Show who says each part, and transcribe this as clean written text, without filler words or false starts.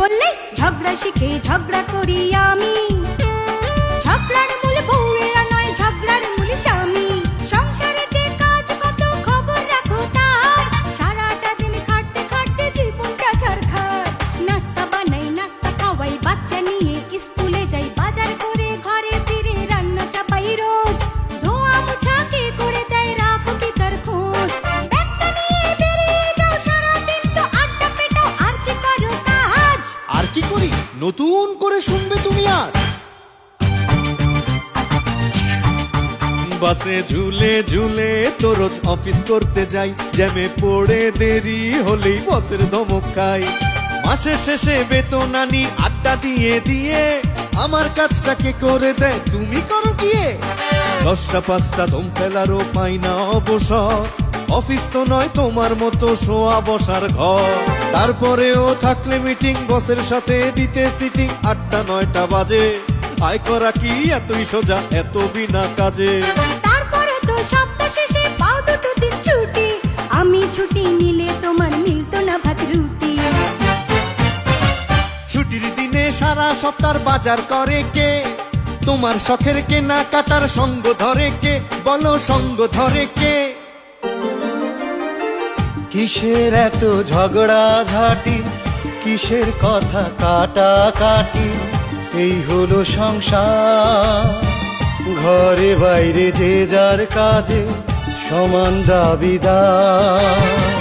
Speaker 1: বললে ঝগড়া শিখে ঝগড়া করি আমি। ঝগড়ার মূল বউয়েরা নয়, ঝগড়ার মূল স্বামী। সংসারে যে কাজ কত খবর রাখো তার, সারাটা দিন খাটতে খাটতে জীবনটা ছারখার। নাস্তা বানাই, নাস্তা খাওয়াই, বাচ্চা নিয়ে স্কুলে যাই, বাজার করে ঘরে ফিরে রান্না চাপাই রোজ। ধোয়া মোছা কে করে দেয়, রাখো কি তার খোঁজ। ব্যাগটা নিয়ে বেরিয়ে যাও সারাদিন, তো আড্ডা পেটাও, আর কি করো কাজ?
Speaker 2: আর কি করি নতুন করে শুনবে তুমি আর। বাসে ঝুলে ঝুলে তো রোজ অফিস করতে যাই, জ্যামে পড়ে দেরি হলেই বসের ধমক খাই। মাসের শেষে বেতন আনি আড্ডা দিয়ে দিয়ে, আমার কাজটা কে করে দেয় তুমি করো গিয়ে। 10টা 5টা দম ফেলারও পাই না অবসর, অফিস তো নয় তোমার মতো শোয়া বসার ঘর। তারপরেও থাকলে মিটিং, বসের সাথে দিতে সিটিং, 8টা 9টা বাজে। আয় করা কি এতই সোজা, এত বিনা কাজে?
Speaker 1: তারপরে তো সপ্তাহ শেষে পাও দুটো দিন ছুটি, আমি ছুটি নিলে তোমার মিলতো না ভাত রুটি।
Speaker 2: ছুটির দিনে সারা সপ্তাহ বাজার করে কে? তোমার শখের কেনা কাটার সঙ্গ ধরে কে? বলো সঙ্গ ধরে কে?
Speaker 3: কিসের এত ঝগড়া ঝাঁটি, কিসের কথা কাটাকাটি, এই হলো সংসার। ঘরে বাইরে যে যার কাজে সমান দাবিদার।